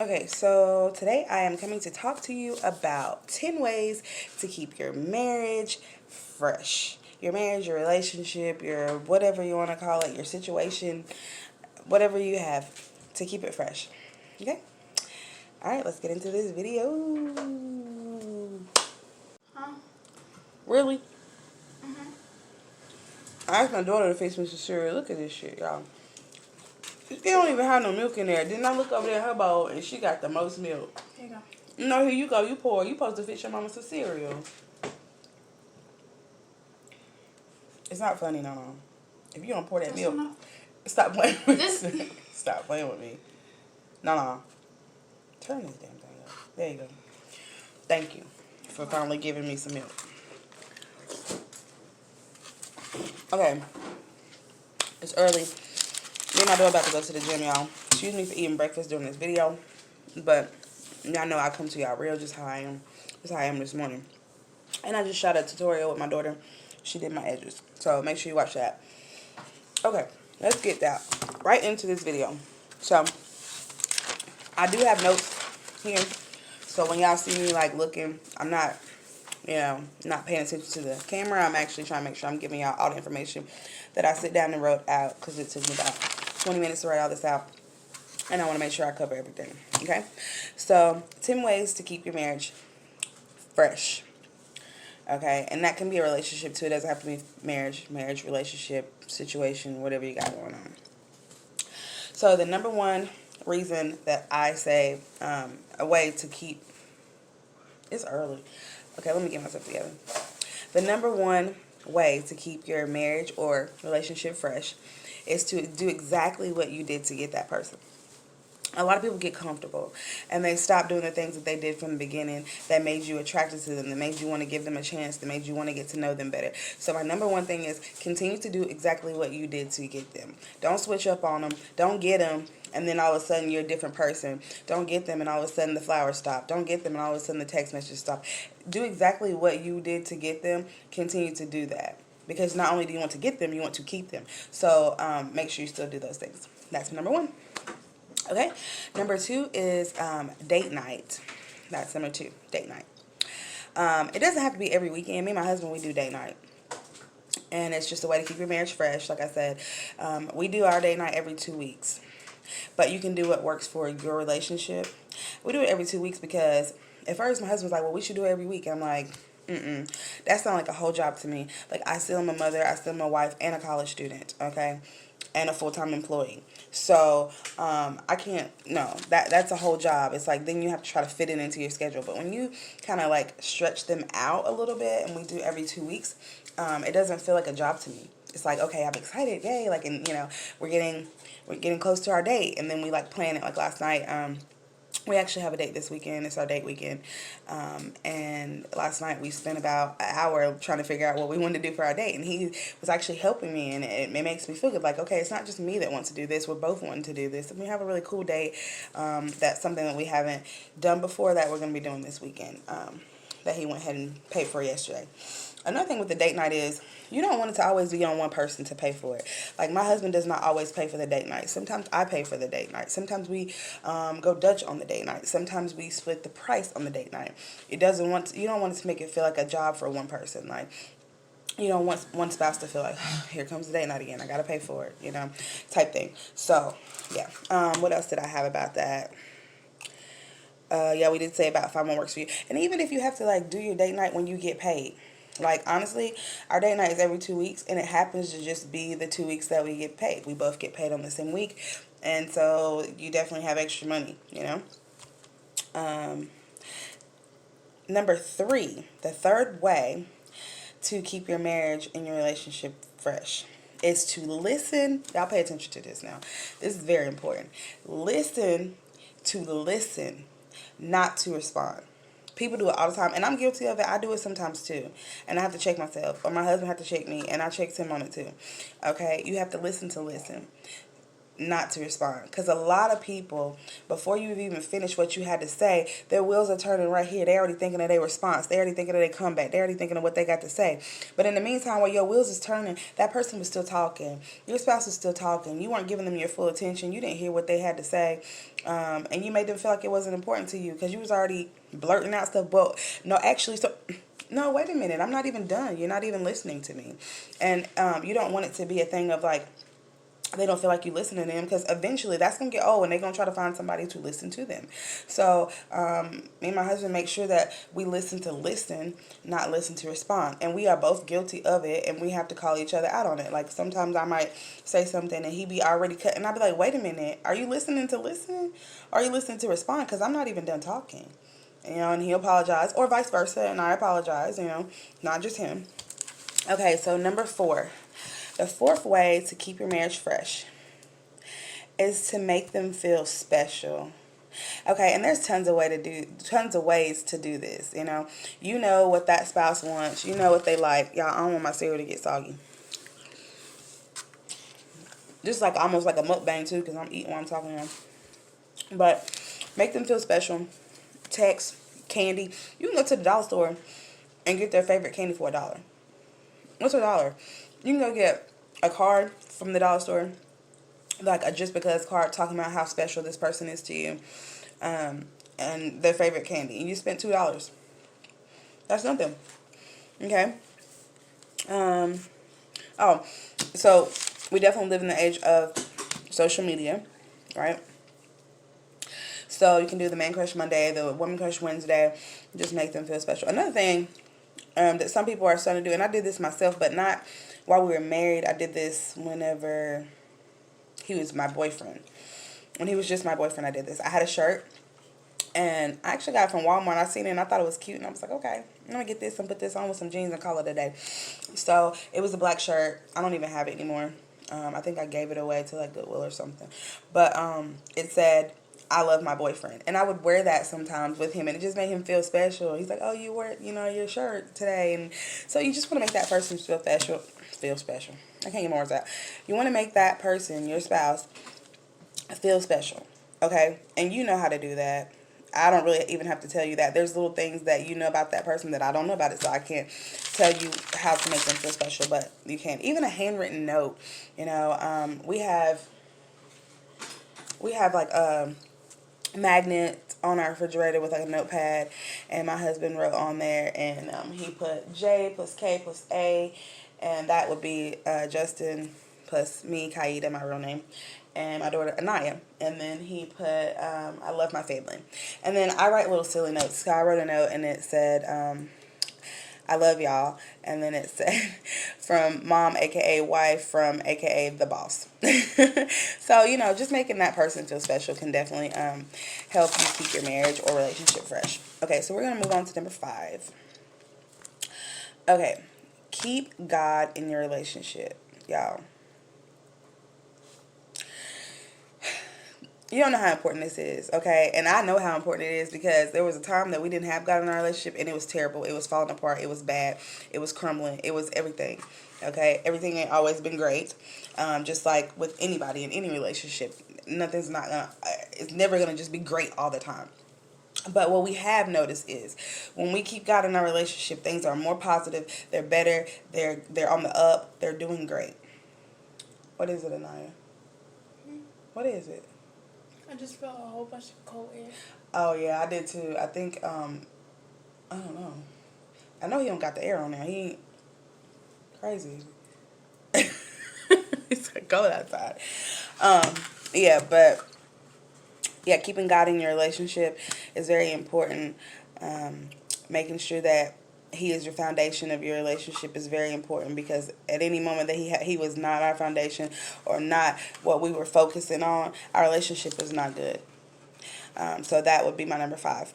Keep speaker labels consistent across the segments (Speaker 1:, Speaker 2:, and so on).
Speaker 1: Okay, so today I am coming to talk to you about 10 ways to keep your marriage fresh. Your marriage, your relationship, your whatever you want to call it, your situation, whatever you have to keep it fresh. Okay? All right, let's get into this video.
Speaker 2: Huh?
Speaker 1: Really?
Speaker 2: Mm-hmm.
Speaker 1: I asked my daughter to fix me some cereal. Look at this shit, y'all. It don't even have no milk in there. Then I look over there in her bowl and she got the most milk.
Speaker 2: Here you go.
Speaker 1: No, here you go. You pour. You supposed to fix your mama some cereal. It's not funny, no. If you don't pour that
Speaker 2: That's
Speaker 1: milk,
Speaker 2: enough.
Speaker 1: stop playing with
Speaker 2: This.
Speaker 1: me. Stop playing with me. No. Turn this damn thing up. There you go. Thank you for finally giving me some milk. Okay. It's early. Me and my daughter about to go to the gym, y'all. Excuse me for eating breakfast during this video. But y'all know I come to y'all real just how I am. Just how I am this morning. And I just shot a tutorial with my daughter. She did my edges. So make sure you watch that. Okay, let's get that right into this video. So I do have notes here. So when y'all see me like looking, I'm not, not paying attention to the camera. I'm actually trying to make sure I'm giving y'all all the information that I sit down and wrote out, because it took me about 20 minutes to write all this out. And I want to make sure I cover everything. Okay? So 10 ways to keep your marriage fresh. Okay, and that can be a relationship too. It doesn't have to be marriage, relationship, situation, whatever you got going on. So the number one reason that I say a way to keep, it's early. Okay, let me get myself together. The number one way to keep your marriage or relationship fresh is to do exactly what you did to get that person. A lot of people get comfortable and they stop doing the things that they did from the beginning that made you attracted to them, that made you want to give them a chance, that made you want to get to know them better. So my number one thing is continue to do exactly what you did to get them. Don't switch up on them. Don't get them and then all of a sudden you're a different person. Don't get them and all of a sudden the flowers stop. Don't get them and all of a sudden the text messages stop. Do exactly what you did to get them. Continue to do that. Because not only do you want to get them, you want to keep them. So make sure you still do those things. That's number one. Okay, number two is date night. That's number two, date night. It doesn't have to be every weekend. Me and my husband, we do date night. And it's just a way to keep your marriage fresh. Like I said, we do our date night every 2 weeks. But you can do what works for your relationship. We do it every 2 weeks because at first my husband was like, well, we should do it every week. And I'm like, that sounds like a whole job to me. Like, I still am a mother, I still am a wife, and a college student, okay? And a full-time employee. So, I can't, no, that's a whole job. It's like, then you have to try to fit it into your schedule. But when you kind of like stretch them out a little bit and we do every 2 weeks, it doesn't feel like a job to me. It's like, okay, I'm excited, yay, like, and we're getting close to our date, and then we like plan it. Like last night, we actually have a date this weekend. It's our date weekend. And last night we spent about an hour trying to figure out what we wanted to do for our date. And he was actually helping me. And it makes me feel good. Like, okay, it's not just me that wants to do this. We're both wanting to do this. And we have a really cool date. That's something that we haven't done before that we're going to be doing this weekend. That he went ahead and paid for yesterday. Another thing with the date night is you don't want it to always be on one person to pay for it. Like, my husband does not always pay for the date night. Sometimes I pay for the date night. Sometimes we go Dutch on the date night. Sometimes we split the price on the date night. You don't want it to make it feel like a job for one person. Like, you don't want one spouse to feel like, oh, here comes the date night again. I got to pay for it, type thing. So, yeah. What else did I have about that? Yeah, we did say about find what works for you. And even if you have to, like, do your date night when you get paid. Like, honestly, our date night is every 2 weeks, and it happens to just be the 2 weeks that we get paid. We both get paid on the same week, and so you definitely have extra money, Number three, the third way to keep your marriage and your relationship fresh is to listen. Y'all pay attention to this now. This is very important. Listen, not to respond. People do it all the time, and I'm guilty of it. I do it sometimes too, and I have to check myself, or my husband have to check me, and I check him on it too. Okay, you have to listen to listen. not to respond. Because a lot of people, before you've even finished what you had to say, their wheels are turning right here. They're already thinking of their response. They're already thinking of their comeback. They're already thinking of what they got to say. But in the meantime, while your wheels is turning, that person was still talking. Your spouse was still talking. You weren't giving them your full attention. You didn't hear what they had to say. And you made them feel like it wasn't important to you because you was already blurting out stuff. But no, actually, so... No, wait a minute. I'm not even done. You're not even listening to me. And you don't want it to be a thing of like, they don't feel like you listen to them, because eventually that's going to get old and they're going to try to find somebody to listen to them. So me and my husband make sure that we listen, not listen to respond. And we are both guilty of it, and we have to call each other out on it. Like sometimes I might say something and he be already cut, and I'll be like, wait a minute, are you listening to listen? Or are you listening to respond? Because I'm not even done talking. And he'll apologize, or vice versa, and I apologize, not just him. Okay, so number 4. The fourth way to keep your marriage fresh is to make them feel special. Okay, and there's tons of ways to do this. You know what that spouse wants. You know what they like. Y'all, I don't want my cereal to get soggy. Just like almost like a mukbang too, because I'm eating while I'm talking to them. But make them feel special. Text, candy. You can go to the dollar store and get their favorite candy for $1. What's $1? You can go get a card from the dollar store, like a just because card, talking about how special this person is to you, and their favorite candy, and you spent $2. That's nothing. Okay. Oh, so we definitely live in the age of social media, right? So you can do the Man Crush Monday, the Woman Crush Wednesday, just make them feel special. Another thing that some people are starting to do, and I did this myself, but not while we were married. I did this whenever he was my boyfriend. When he was just my boyfriend, I did this. I had a shirt, and I actually got it from Walmart. I seen it, and I thought it was cute, and I was like, okay, I'm going to get this and put this on with some jeans and call it a day. So it was a black shirt. I don't even have it anymore. I think I gave it away to like Goodwill or something. But it said, I love my boyfriend. And I would wear that sometimes with him, and it just made him feel special. He's like, oh, you wore, your shirt today. And so you just want to make that person feel special. I can't get more words out. You want to make that person, your spouse, feel special. Okay? And you know how to do that. I don't really even have to tell you that. There's little things that you know about that person that I don't know about it, so I can't tell you how to make them feel special, but you can. Even a handwritten note, we have like a magnet on our refrigerator with like a notepad, and my husband wrote on there, and he put J plus K plus A, and that would be Justin plus me, Kaida, my real name, and my daughter Anaya. And then he put I love my family. And then I write little silly notes. So I wrote a note, and it said I love y'all. And then it said from mom, aka wife, from aka the boss. So just making that person feel special can definitely help you keep your marriage or relationship fresh. Okay, so we're gonna move on to number 5. Okay, keep God in your relationship, y'all. You don't know how important this is, okay? And I know how important it is, because there was a time that we didn't have God in our relationship, and it was terrible. It was falling apart. It was bad. It was crumbling. It was everything, okay? Everything ain't always been great. Just like with anybody in any relationship, it's never gonna just be great all the time. But what we have noticed is when we keep God in our relationship, things are more positive. They're better. They're on the up. They're doing great. What is it, Anaya? What is it?
Speaker 2: I just felt a whole bunch of cold air.
Speaker 1: Oh, yeah, I did too. I think, I don't know. I know he don't got the air on there. He ain't crazy. He's like, go outside. Yeah, but, yeah, keeping God in your relationship is very important. Making sure that he is your foundation of your relationship is very important, because at any moment that he was not our foundation or not what we were focusing on, our relationship was not good. So that would be my number 5.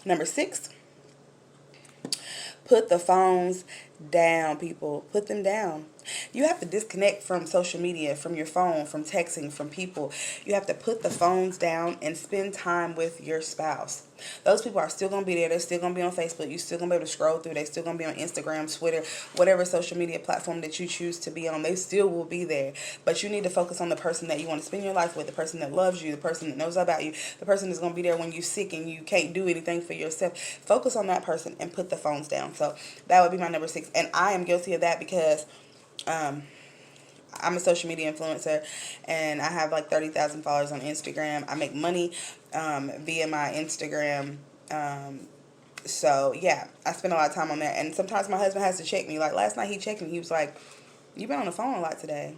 Speaker 1: Number 6, put the phones down, people. Put them down. You have to disconnect from social media, from your phone, from texting, from people. You have to put the phones down and spend time with your spouse. Those people are still going to be there. They're still going to be on Facebook. You're still going to be able to scroll through. They're still going to be on Instagram, Twitter, whatever social media platform that you choose to be on. They still will be there. But you need to focus on the person that you want to spend your life with, the person that loves you, the person that knows about you, the person that's going to be there when you're sick and you can't do anything for yourself. Focus on that person and put the phones down. So that would be my number 6. And I am guilty of that because I'm a social media influencer and I have like 30,000 followers on Instagram. I make money via my Instagram. So yeah, I spend a lot of time on there. And sometimes my husband has to check me. Like last night he checked me. He was like, "You've been on the phone a lot today."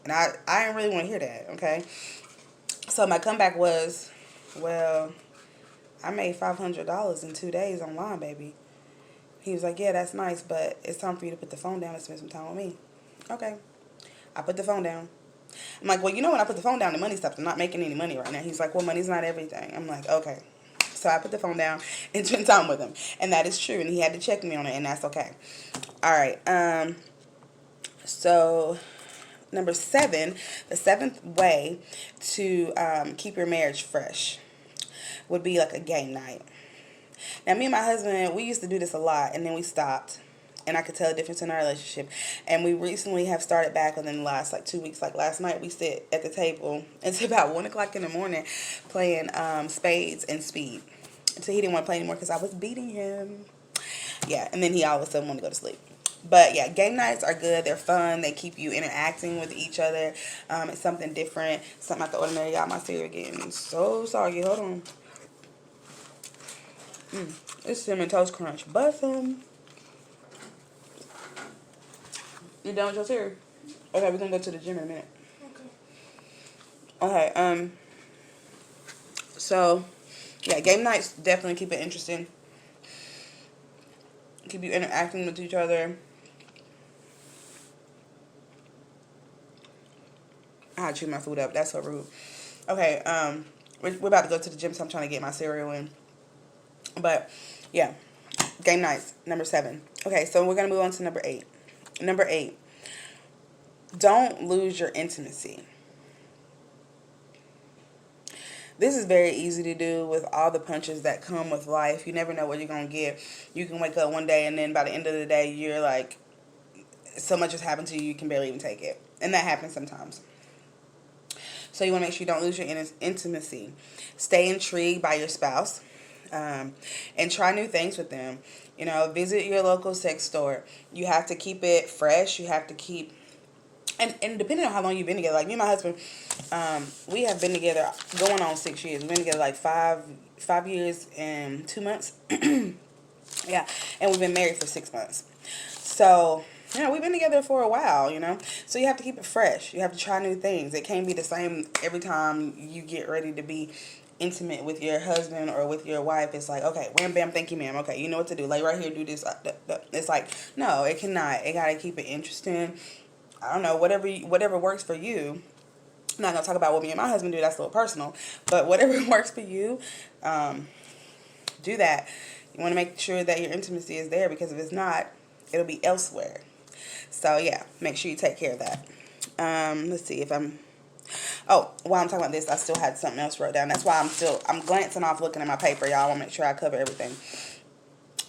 Speaker 1: And I didn't really want to hear that, okay? So my comeback was, well, I made $500 in 2 days online, baby. He was like, "Yeah, that's nice, but it's time for you to put the phone down and spend some time with me." Okay. I put the phone down. I'm like, "Well, you know when I put the phone down, the money stopped. I'm not making any money right now." He's like, "Well, money's not everything." I'm like, "Okay." So I put the phone down and spent time with him. And that is true. And he had to check me on it, and that's okay. All right. So number 7, the 7th way to keep your marriage fresh would be like a game night. Now, me and my husband, we used to do this a lot, and then we stopped. And I could tell a difference in our relationship. And we recently have started back within the last, like, 2 weeks. Like, last night, we sit at the table until about 1 o'clock in the morning playing spades and speed. So he didn't want to play anymore because I was beating him. Yeah, and then he all of a sudden wanted to go to sleep. But, yeah, game nights are good. They're fun. They keep you interacting with each other. It's something different, something out the ordinary. Y'all, my cereal getting so soggy. Hold on. It's Cinnamon Toast Crunch. But you done with your cereal? Okay, we're gonna go to the gym in a minute. Okay, so yeah, game nights definitely keep it interesting. Keep you interacting with each other. I had to chew my food up. That's so rude. Okay, we're about to go to the gym, so I'm trying to get my cereal in. But yeah, game nights, number 7. Okay, so we're gonna move on to number 8. Number 8, don't lose your intimacy. This is very easy to do with all the punches that come with life. You never know what you're going to get. You can wake up one day and then by the end of the day, you're like, so much has happened to you, you can barely even take it. And that happens sometimes. So you want to make sure you don't lose your intimacy. Stay intrigued by your spouse and try new things with them. You know, visit your local sex store. You have to keep it fresh. You have to keep... And depending on how long you've been together, like me and my husband, we have been together going on 6 years. We've been together like 5 years and 2 months. Yeah, and we've been married for 6 months. So, you know, we've been together for a while, you know. So you have to keep it fresh. You have to try new things. It can't be the same every time you get ready to be intimate with your husband or with your wife. It's like, okay, wham, bam, thank you, ma'am. Okay, you know what to do. Like right here, do this. It's like, no, it cannot. It got to keep it interesting. I don't know, whatever works for you. I'm not going to talk about what me and my husband do. That's a little personal. But whatever works for you, do that. You want to make sure that your intimacy is there because if it's not, it'll be elsewhere. So, yeah, make sure you take care of that. Let's see if I'm... Oh, while I'm talking about this, I still had something else wrote down. That's why I'm glancing off looking at my paper, y'all. I want to make sure I cover everything.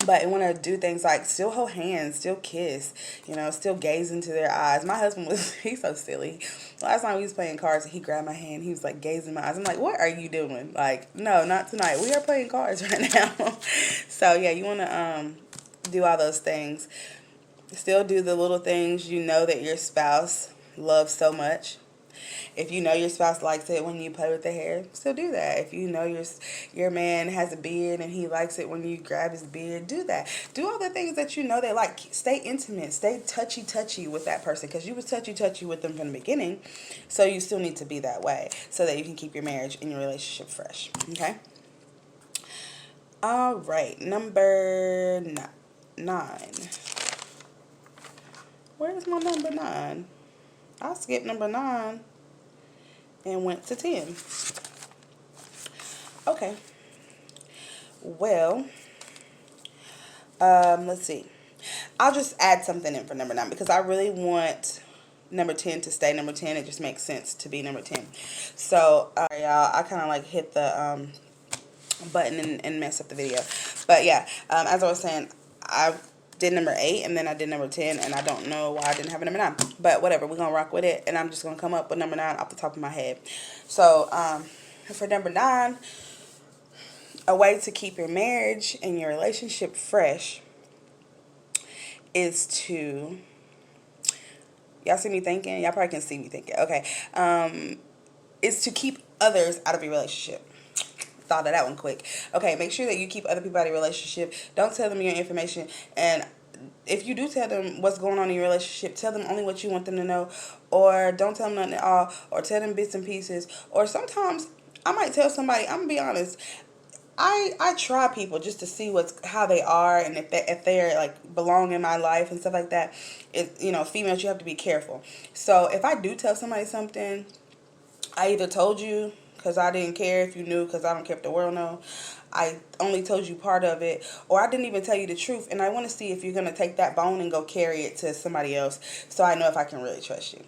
Speaker 1: But I want to do things like still hold hands, still kiss, you know, still gaze into their eyes. My husband he's so silly. Last time we was playing cards, he grabbed my hand. He was like gazing in my eyes. I'm like, what are you doing? Like, no, not tonight. We are playing cards right now. So, yeah, you want to do all those things. Still do the little things you know that your spouse loves so much. If you know your spouse likes it when you play with the hair, still do that. If you know your man has a beard and he likes it when you grab his beard, do that. Do all the things that you know they like. Stay intimate. Stay touchy-touchy with that person because you was touchy-touchy with them from the beginning. So you still need to be that way so that you can keep your marriage and your relationship fresh. Okay? All right. Number 9. Where's my number 9? I skipped number 9. And went to 10. Okay. Well, let's see. I'll just add something in for number 9 because I really want number 10 to stay number 10. It just makes sense to be number 10. So, y'all, I kind of like hit the button and mess up the video. But yeah, as I was saying, I did number 8 and then I did number 10, and I don't know why I didn't have a number 9. But whatever, we're going to rock with it, and I'm just going to come up with number 9 off the top of my head. So, for number 9, a way to keep your marriage and your relationship fresh is to, y'all see me thinking? Y'all probably can see me thinking. Okay. Is to keep others out of your relationship. Thought of that one quick. Okay, make sure that you keep other people out of your relationship. Don't tell them your information. And if you do tell them what's going on in your relationship, tell them only what you want them to know. Or don't tell them nothing at all. Or tell them bits and pieces. Or sometimes I might tell somebody, I'm going to be honest, I try people just to see how they are, and if they're like belong in my life and stuff like that. Females, you have to be careful. So if I do tell somebody something, I either told you because I didn't care if you knew, because I don't care if the world know. I only told you part of it, or I didn't even tell you the truth, and I want to see if you're going to take that bone and go carry it to somebody else, so I know if I can really trust you.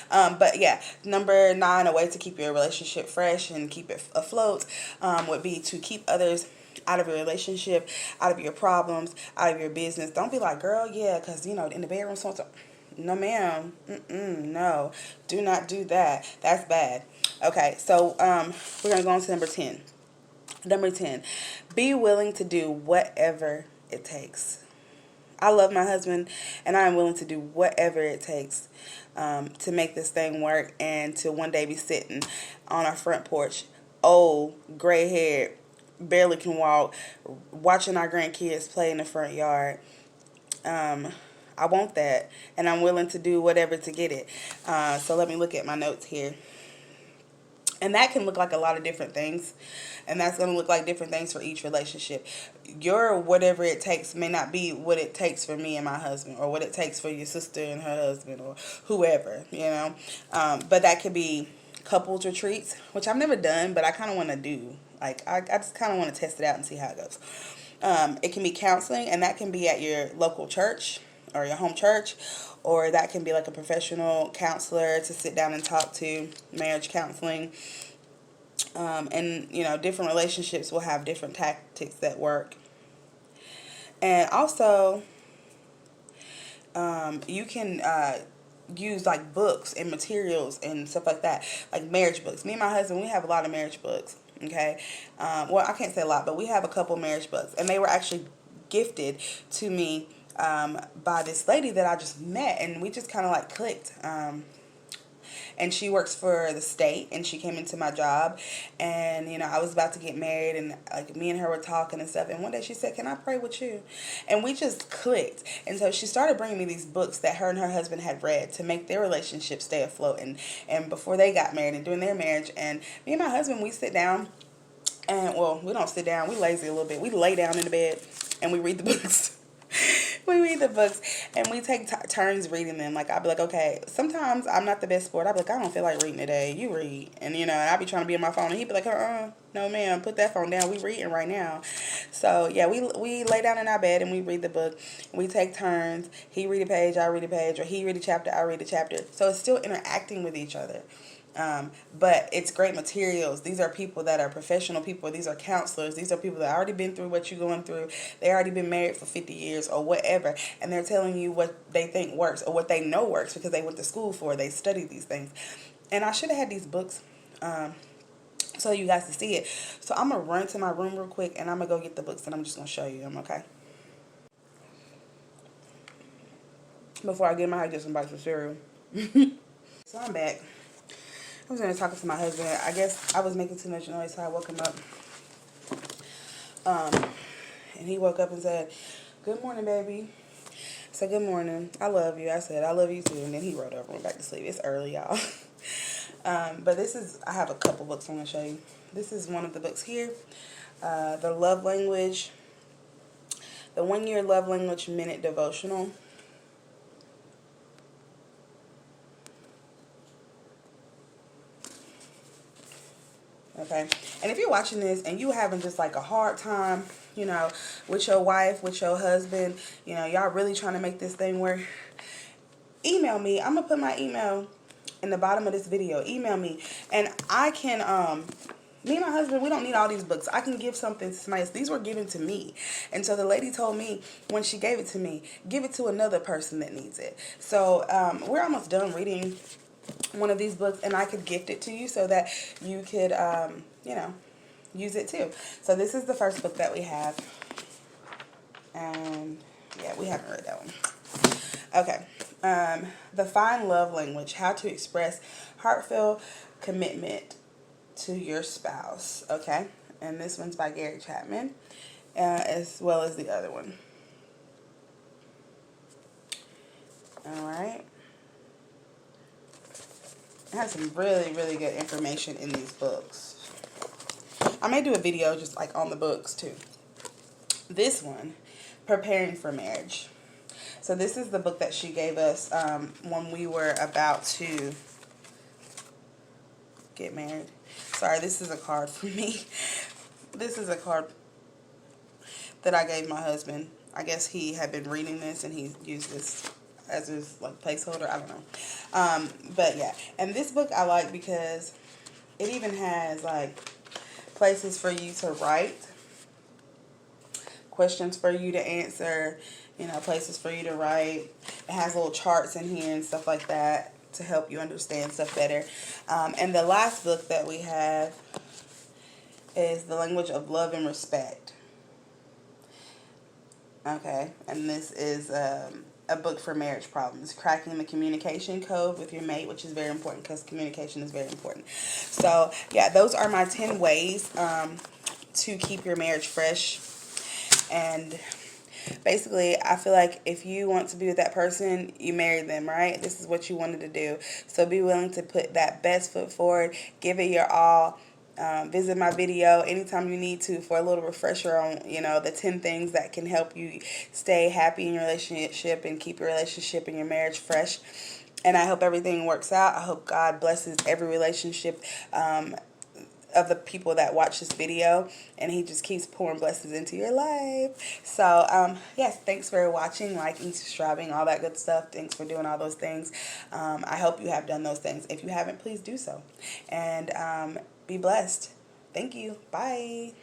Speaker 1: But yeah, number 9, a way to keep your relationship fresh and keep it afloat would be to keep others out of your relationship, out of your problems, out of your business. Don't be like, girl, yeah, because, in the bedroom, so no, ma'am. No, do not do that. That's bad. Okay, so we're going to go on to number 10. Number 10, be willing to do whatever it takes. I love my husband, and I am willing to do whatever it takes to make this thing work, and to one day be sitting on our front porch, old, gray haired, barely can walk, watching our grandkids play in the front yard. I want that, and I'm willing to do whatever to get it. So let me look at my notes here. And that can look like a lot of different things. And that's going to look like different things for each relationship. Your whatever it takes may not be what it takes for me and my husband, or what it takes for your sister and her husband, or whoever, But that could be couples retreats, which I've never done, but I kind of want to do. Like, I just kind of want to test it out and see how it goes. It can be counseling, and that can be at your local church or your home church, or that can be like a professional counselor to sit down and talk to, marriage counseling. And different relationships will have different tactics that work. And also, you can use like books and materials and stuff like that, like marriage books. Me and my husband, we have a lot of marriage books. Okay, well, I can't say a lot, but we have a couple marriage books, and they were actually gifted to me by this lady that I just met, and we just kind of like clicked. And she works for the state, and she came into my job, and I was about to get married, and like me and her were talking and stuff, and one day she said, "Can I pray with you?" And we just clicked. And so she started bringing me these books that her and her husband had read to make their relationship stay afloat, and before they got married and during their marriage. And me and my husband, we sit down, and well, we don't sit down, we lazy a little bit, we lay down in the bed and we read the books. We read the books, and we take turns reading them. Like, I'll be like, okay, sometimes I'm not the best sport. I'll be like, I don't feel like reading today. You read. And, and I'll be trying to be on my phone, and he'd be like, no, ma'am, put that phone down. We reading right now. So, yeah, we lay down in our bed, and we read the book. We take turns. He read a page, I read a page, or he read a chapter, I read a chapter. So it's still interacting with each other. But it's great materials. These are people that are professional people. These are counselors. These are people that already been through what you're going through. They already been married for 50 years or whatever. And they're telling you what they think works, or what they know works, because they went to school for it. They studied these things. And I should have had these books so you guys can see it. So I'm going to run to my room real quick, and I'm going to go get the books, and I'm just going to show you them, okay? Before I get in my house, get some bites of cereal. So I'm back. I was going to talk to my husband. I guess I was making too much noise, so I woke him up. And he woke up and said, "Good morning, baby." I said, "Good morning. I love you." I said, "I love you too." And then he rolled over and went back to sleep. It's early, y'all. But I have a couple books I'm going to show you. This is one of the books here. The Love Language, the 1 Year Love Language Minute Devotional. okay? And if you're watching this and you having just like a hard time, you know, with your wife, with your husband, you know, y'all really trying to make this thing work, email me. I'm gonna put my email in the bottom of this video. Email me, and I can me and my husband, we don't need all these books. I can give something to somebody else. These were given to me. And so the lady told me when she gave it to me, give it to another person that needs it. So we're almost done reading one of these books, and I could gift it to you so that you could, you know, use it too. So this is the first book that we have. And yeah, we haven't read that one. Okay. The Fine Love Language, How to Express Heartfelt Commitment to Your Spouse. Okay. And this one's by Gary Chapman, as well as the other one. All right. It has some really, really good information in these books. I may do a video just like on the books too. This one, Preparing for Marriage. So this is the book that she gave us when we were about to get married. Sorry, this is a card for me. This is a card that I gave my husband. I guess he had been reading this and he used this as his like placeholder. I don't know. But yeah, and this book I like because it even has like places for you to write, questions for you to answer, you know, places for you to write. It has little charts in here and stuff like that to help you understand stuff better. And the last book that we have is The Language of Love and Respect. Okay, and this is a book for marriage problems. Cracking the communication code with your mate, which is very important because communication is very important. So, yeah, those are my 10 ways to keep your marriage fresh. And basically, I feel like if you want to be with that person, you marry them, right? This is what you wanted to do. So be willing to put that best foot forward. Give it your all. Visit my video anytime you need to for a little refresher on, you know, the 10 things that can help you stay happy in your relationship and keep your relationship and your marriage fresh. And I hope everything works out. I hope God blesses every relationship of the people that watch this video, and he just keeps pouring blessings into your life. So yes, thanks for watching, liking, subscribing, all that good stuff. Thanks for doing all those things. I hope you have done those things. If you haven't, please do so, and be blessed. Thank you. Bye.